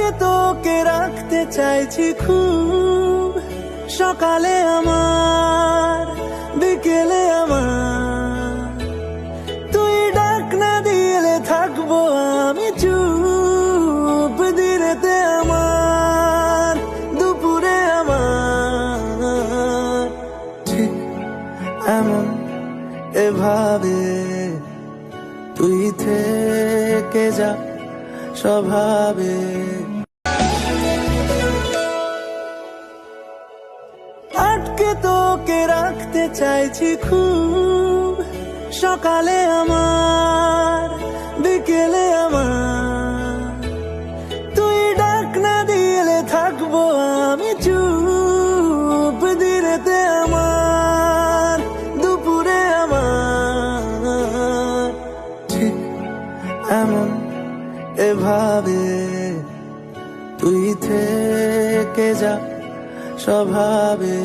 আটকে তোকে রাখতে চাইছি খুব, সকালে আমার বিকেলে আমার, তুই ডাক না দিলে থাকবো আমি চুপ, দিনেতে আমার দুপুরে আমার, ঠিক এমন এভাবে তুই থেকে যা স্বভাবে। আটকে তোকে রাখতে চাইছি খুব, সকালে আমার বিকেলে আমার, তুই ডাক না দিলে থাকবো আমি চুপ, দিনেতে আমার দুপুরে আমার, ঠিক এমন এভাবে তুই থেকে যা স্বভাবে।